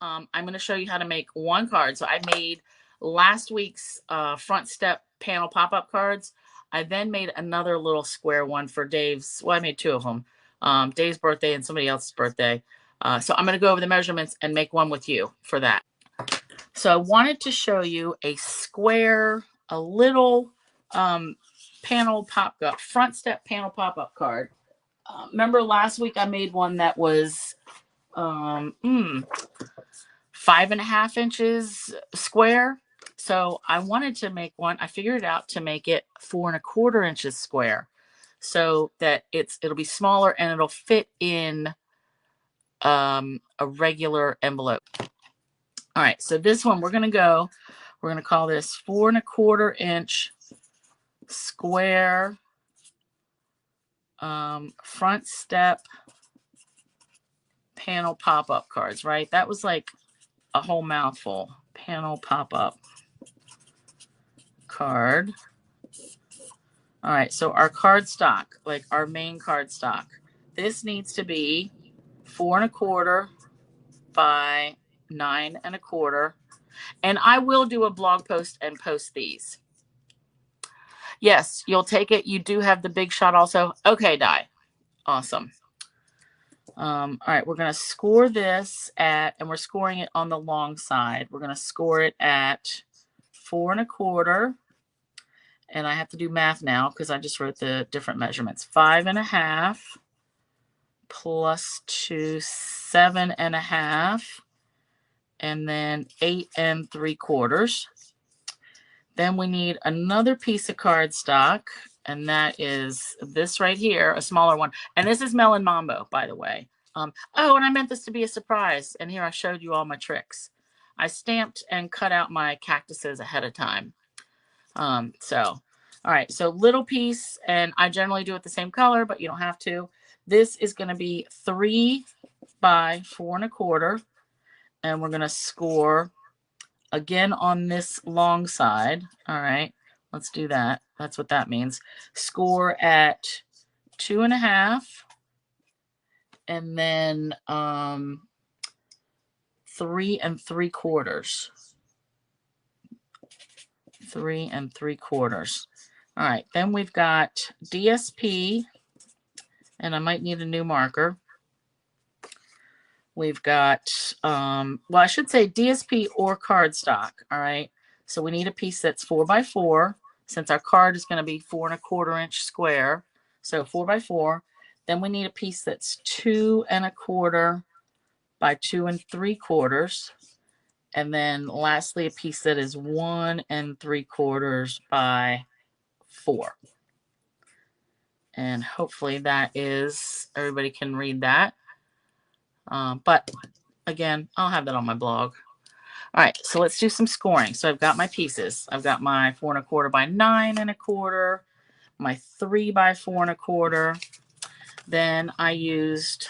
I'm going to show you how to make one card. So I made last week's front step panel pop-up cards. I then made another little square one for Dave's. Well, I made two of them. Dave's birthday and somebody else's birthday. So I'm going to go over the measurements and make one with you for that. So I wanted to show you a square, a little panel pop-up, front step panel pop-up card. Remember last week I made one that was 5.5 inches square. So I wanted to make one. I figured out to make it 4.25 inches square, so that it'll be smaller and it'll fit in a regular envelope. All right, so this one we're gonna call this 4.25 inch square front step panel pop-up cards, right? That was like a whole mouthful. Panel pop-up card. All right, so our card stock, like our main card stock, this needs to be 4.25 by 9.25. And I will do a blog post and post these. Yes, you'll take it. You do have the big shot also. Okay, Di. Awesome. All right, we're going to score this at, and we're scoring it on the long side. We're going to score it at 4.25. And I have to do math now because I just wrote the different measurements. 5.5 plus 2, 7.5, and then 8.75. Then we need another piece of cardstock, and that is this right here, a smaller one. And this is Melon Mambo, by the way. Oh, and I meant this to be a surprise. And here I showed you all my tricks. I stamped and cut out my cactuses ahead of time. All right, so little piece, and I generally do it the same color, but you don't have to. This is going to be 3 by 4.25, and we're going to score again on this long side. All right, let's do that. That's what that means. Score at 2.5, and then 3.75. 3.75. All right, then we've got DSP, and I might need a new marker. We've got, well, I should say DSP or cardstock. All right, so we need a piece that's 4 by 4, since our card is going to be 4.25 inch square. So 4 by 4. Then we need a piece that's 2.25 by 2.75. And then lastly, a piece that is 1.75 by 4. And hopefully that is, everybody can read that. But again, I'll have that on my blog. All right, so let's do some scoring. So I've got my pieces. I've got my 4.25 by 9.25, my 3 by 4.25. Then I used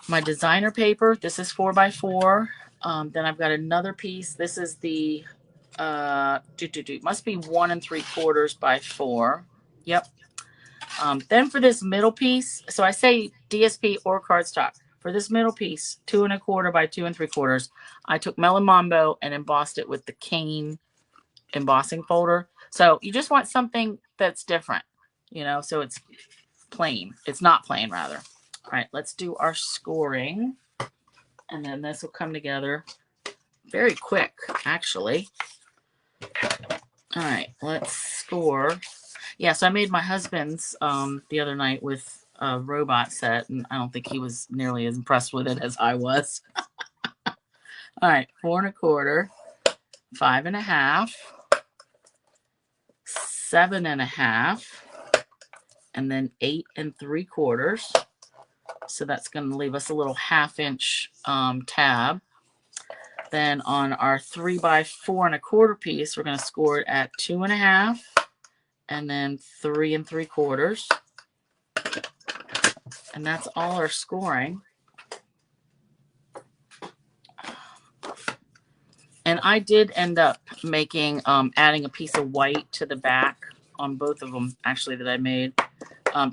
my designer paper. This is 4 by 4. Then I've got another piece. This is the must be 1.75 by 4. Yep. Then for this middle piece, so I say DSP or cardstock. For this middle piece, 2.25 by 2.75, I took Melon Mambo and embossed it with the cane embossing folder. So you just want something that's different, you know, so it's plain. It's not plain, rather. All right, let's do our scoring. And then this will come together very quick, actually. All right, let's score. Yeah, so I made my husband's the other night with a robot set, and I don't think he was nearly as impressed with it as I was. All right, 4.25, 5.5, 7.5, and then 8.75. So that's going to leave us a little 1/2 inch tab. Then on our 3 by 4.25 piece, we're going to score it at 2.5, and then 3.75. And that's all our scoring. And I did end up making, adding a piece of white to the back on both of them, actually, that I made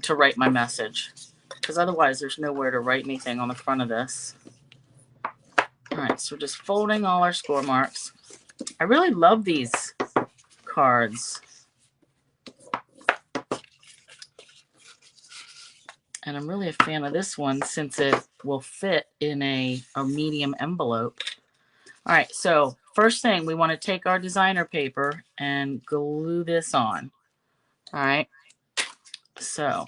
to write my message. Because otherwise there's nowhere to write anything on the front of this. right, so we're just folding all our score marks. I really love these cards. And I'm really a fan of this one since it will fit in a medium envelope. All right, so first thing, we want to take our designer paper and glue this on. All right, so,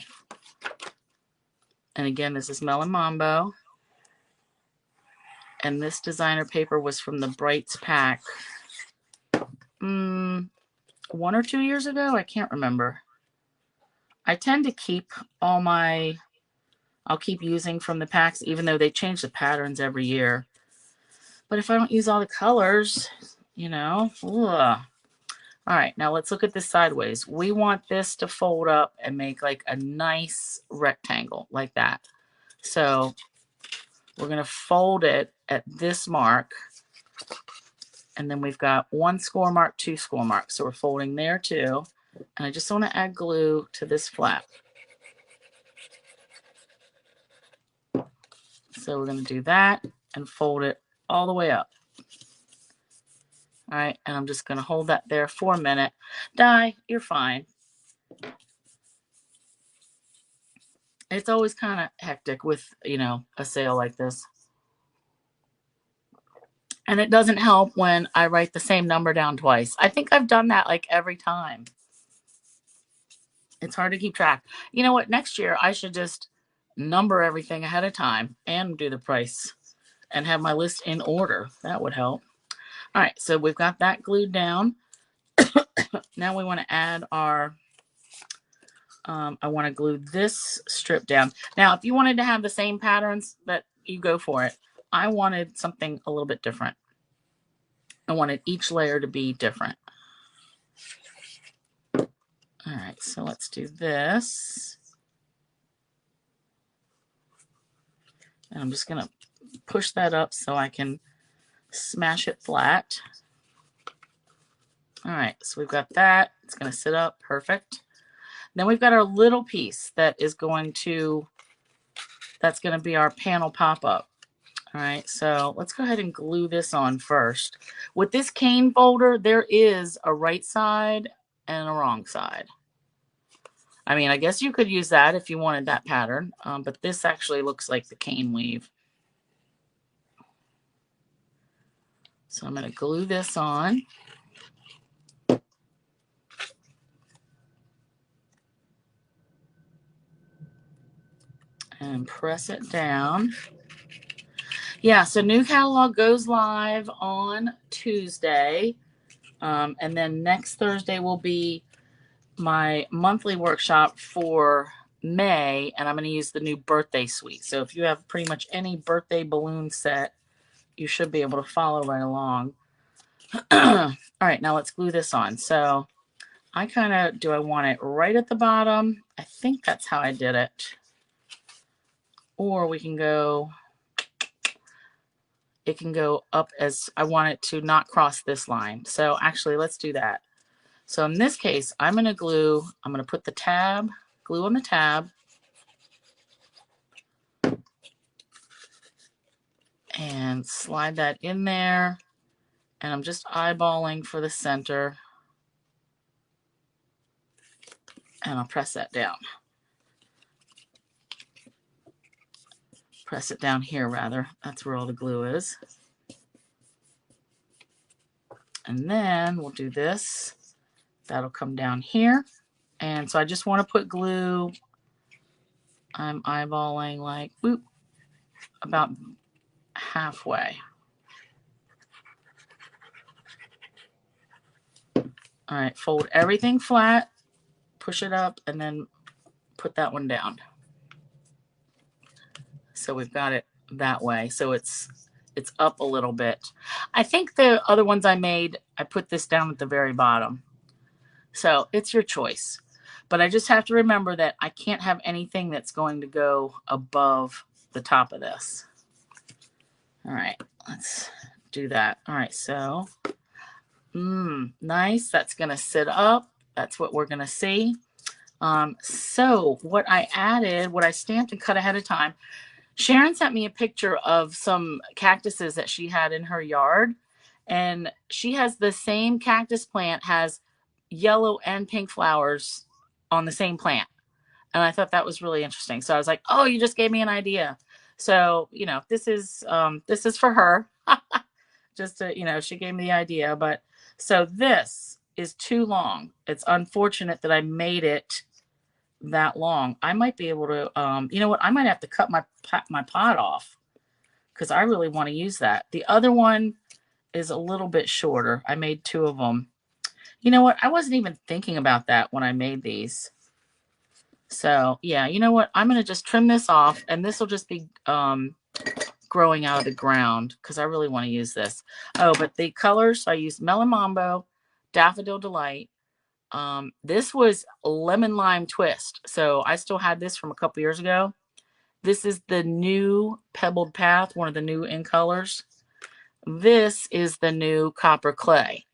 and again, this is Melon Mambo. And this designer paper was from the Brights pack 1 or 2 years ago. I can't remember. I tend to keep all my, I'll keep using from the packs, even though they change the patterns every year. But if I don't use all the colors, you know, ugh. All right, now let's look at this sideways. We want this to fold up and make like a nice rectangle like that. So we're going to fold it at this mark. And then we've got 1 score mark, 2 score marks. So we're folding there too. And I just want to add glue to this flap. So we're going to do that and fold it all the way up. All right, and I'm just going to hold that there for a minute. Di, you're fine. It's always kind of hectic with, you know, a sale like this. And it doesn't help when I write the same number down twice. I think I've done that like every time. It's hard to keep track. You know what? Next year, I should just number everything ahead of time and do the price and have my list in order. That would help. All right, so we've got that glued down. Now we want to add our, I want to glue this strip down. Now, if you wanted to have the same patterns, that you go for it. I wanted something a little bit different. I wanted each layer to be different. All right, so let's do this. And I'm just going to push that up so I can smash it flat. All right, so we've got that. It's going to sit up. Perfect. Then we've got our little piece that is going to, that's going to be our panel pop-up. All right, so let's go ahead and glue this on first. With this cane folder, there is a right side and a wrong side. I mean, I guess you could use that if you wanted that pattern, but this actually looks like the cane weave. So I'm going to glue this on. And press it down. Yeah, so new catalog goes live on Tuesday. And then next Thursday will be my monthly workshop for May, and I'm going to use the new birthday suite. So if you have pretty much any birthday balloon set, you should be able to follow right along. All right, now let's glue this on. So I kind of, do I want it right at the bottom? I think that's how I did it. Or we can go, it can go up as, I want it to not cross this line. So actually, let's do that. So in this case, I'm going to glue, I'm going to put the tab, glue on the tab. And slide that in there. And I'm just eyeballing for the center. And I'll press that down. Press it down here, rather. That's where all the glue is. And then we'll do this. That'll come down here. And so I just want to put glue. I'm eyeballing like, whoop, about halfway. All right, fold everything flat, push it up, and then put that one down. So we've got it that way. So it's up a little bit. I think the other ones I made, I put this down at the very bottom. So it's your choice. But I just have to remember that I can't have anything that's going to go above the top of this. All right, let's do that. All right, so nice. That's going to sit up. That's what we're going to see. So what I added, what I stamped and cut ahead of time, Sharon sent me a picture of some cactuses that she had in her yard, and she has the same cactus plant has yellow and pink flowers on the same plant. And I thought that was really interesting. So I was like, "Oh, you just gave me an idea." So, this is for her. Just to, she gave me the idea, but so this is too long. It's unfortunate that I made it that long. I might be able to, you know what? I might have to cut my pot off because I really want to use that. The other one is a little bit shorter. I made two of them. You know what? I wasn't even thinking about that when I made these. So yeah, you know what? I'm going to just trim this off, and this will just be growing out of the ground because I really want to use this. Oh, but the colors, I used Melon Mambo, Daffodil Delight. This was Lemon Lime Twist. So I still had this from a couple years ago. This is the new Pebbled Path, one of the new in colors. This is the new Copper Clay.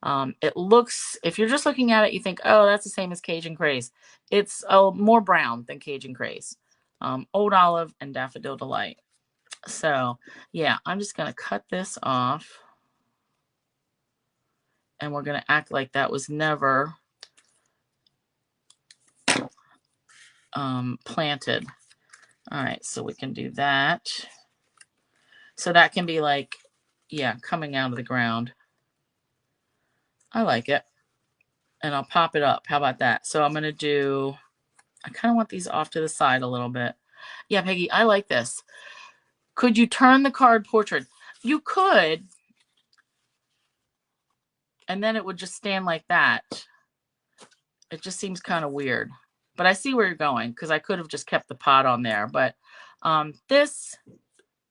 It looks, if you're just looking at it, you think, oh, that's the same as Cajun Craze. It's more brown than Cajun Craze. Old Olive and Daffodil Delight. So yeah, I'm just going to cut this off. And we're going to act like that was never planted. All right, so we can do that. So that can be like, yeah, coming out of the ground. I like it. And I'll pop it up. How about that? So I'm going to do, I kind of want these off to the side a little bit. Yeah, Peggy, I like this. Could you turn the card portrait? You could. And then it would just stand like that. It just seems kind of weird. But I see where you're going because I could have just kept the pot on there. But this,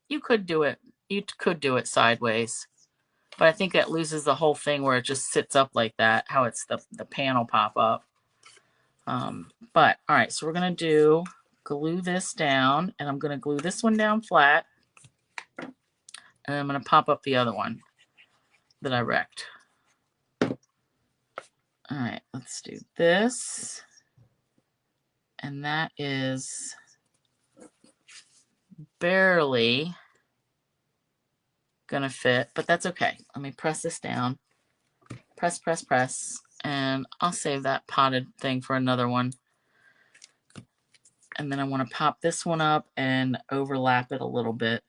you could do it. You could do it sideways. But I think that loses the whole thing where it just sits up like that, how it's the panel pop up. But all right, so we're going to glue this down, and I'm going to glue this one down flat. And I'm going to pop up the other one that I wrecked. All right, let's do this. And that is barely going to fit, but that's okay. Let me press this down. Press, press, press. And I'll save that potted thing for another one. And then I want to pop this one up and overlap it a little bit.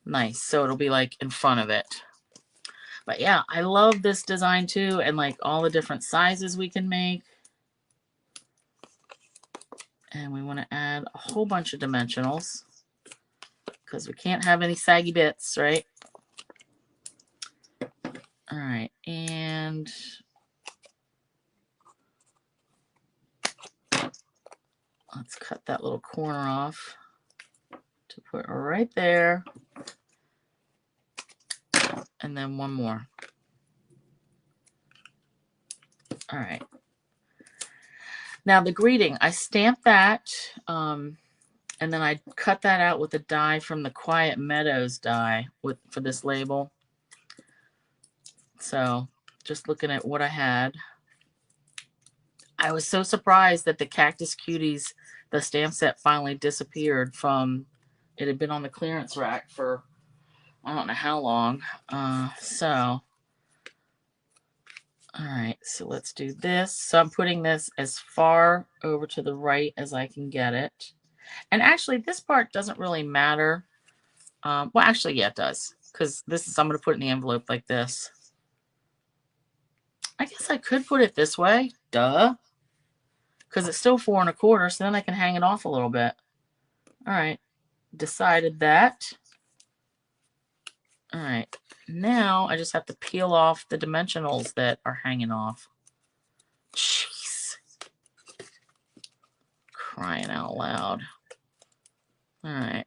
Nice. So it'll be like in front of it. But yeah, I love this design too, and like all the different sizes we can make. And we want to add a whole bunch of dimensionals because we can't have any saggy bits, right? All right, and let's cut that little corner off to put right there. And then one more. All right. Now the greeting, I stamped that, and then I cut that out with a die from the Quiet Meadows die for this label. So just looking at what I had. I was so surprised that the Cactus Cuties, the stamp set, finally disappeared from, it had been on the clearance rack for I don't know how long. All right, so let's do this. So I'm putting this as far over to the right as I can get it. And actually, this part doesn't really matter. Well, actually, yeah, it does. Because this is, I'm going to put it in the envelope like this. I guess I could put it this way. Duh. Because it's still 4 1/4, so then I can hang it off a little bit. All right. Decided that. All right. Now I just have to peel off the dimensionals that are hanging off. Jeez. Crying out loud. All right.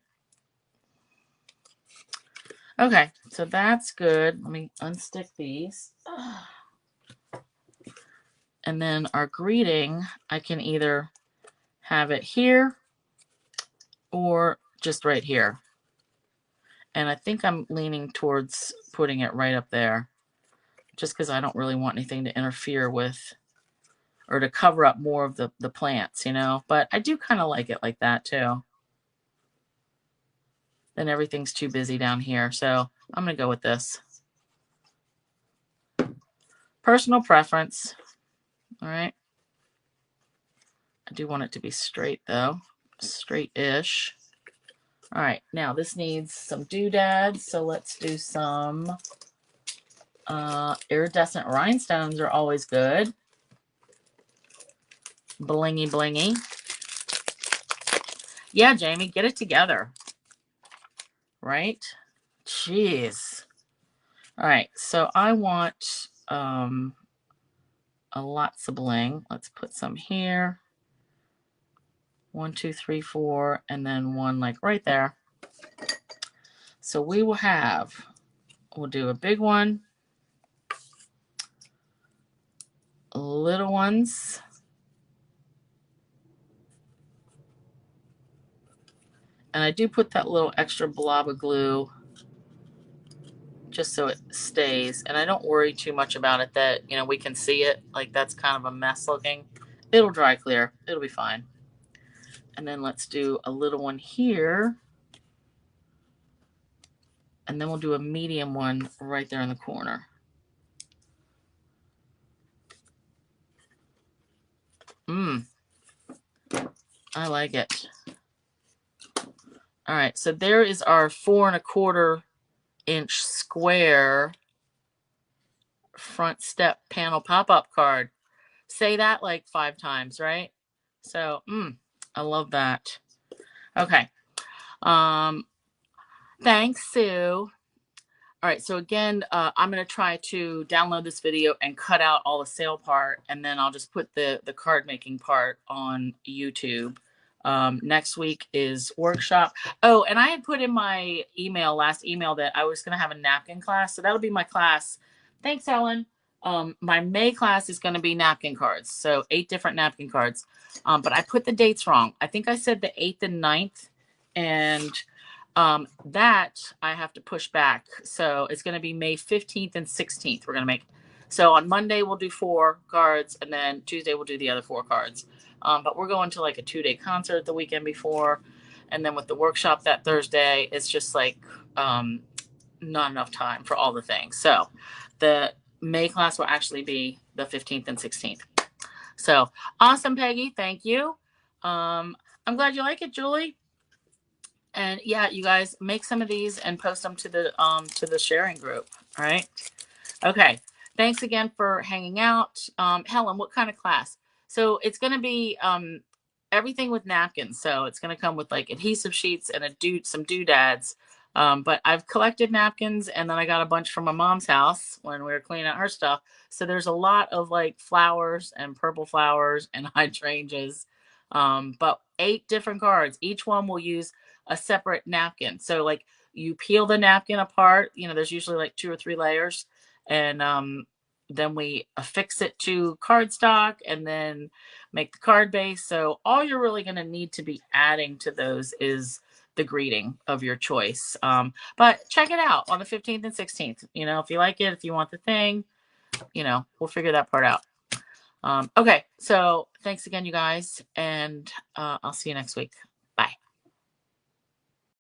Okay, so that's good. Let me unstick these. And then our greeting, I can either have it here or just right here. And I think I'm leaning towards putting it right up there, just because I don't really want anything to interfere with or to cover up more of the plants, you know. But I do kind of like it like that too. then everything's too busy down here. So I'm going to go with this. Personal preference. All right. I do want it to be straight though. Straight-ish. All right. Now this needs some doodads. So let's do some iridescent rhinestones are always good. Blingy blingy. Yeah, Jamie, get it together. Right? Jeez. All right. So I want a lots of bling. Let's put some here. 1, 2, 3, 4, and then one like right there. So we will have, we'll do a big one, little ones, and I do put that little extra blob of glue just so it stays, and I don't worry too much about it that, you know, we can see it, like that's kind of a mess looking. It'll dry clear, it'll be fine. And then let's do a little one here, and then we'll do a medium one right there in the corner. I like it. All right, so there is our 4 1/4 inch square front step panel pop-up card. Say that like 5 times, right? So, I love that. Okay. Thanks, Sue. All right, so again, I'm going to try to download this video and cut out all the sale part, and then I'll just put the card making part on YouTube. Next week is workshop. Oh, and I had put in my email, last email, that I was going to have a napkin class. So that'll be my class. Thanks, Helen. My May class is going to be napkin cards. So 8 different napkin cards. But I put the dates wrong. I think I said the 8th and 9th. And that I have to push back. So it's going to be May 15th and 16th. We're going to make. So on Monday, we'll do 4 cards. And then Tuesday, we'll do the other 4 cards. But we're going to like a 2-day concert the weekend before. And then with the workshop that Thursday, it's just like not enough time for all the things. So the May class will actually be the 15th and 16th. So awesome, Peggy. Thank you. I'm glad you like it, Julie. And yeah, you guys make some of these and post them to the sharing group. All right. Okay. Thanks again for hanging out. Helen, what kind of class? So it's going to be everything with napkins. So it's going to come with like adhesive sheets and some doodads. But I've collected napkins, and then I got a bunch from my mom's house when we were cleaning out her stuff. So there's a lot of like flowers and purple flowers and hydrangeas. But 8 different cards. Each one will use a separate napkin. So like you peel the napkin apart, you know, there's usually like 2 or 3 layers, and then we affix it to cardstock and then make the card base. So all you're really going to need to be adding to those is the greeting of your choice. But check it out on the 15th and 16th. You know, if you like it, if you want the thing, you know, we'll figure that part out. Okay, so thanks again, you guys, and I'll see you next week.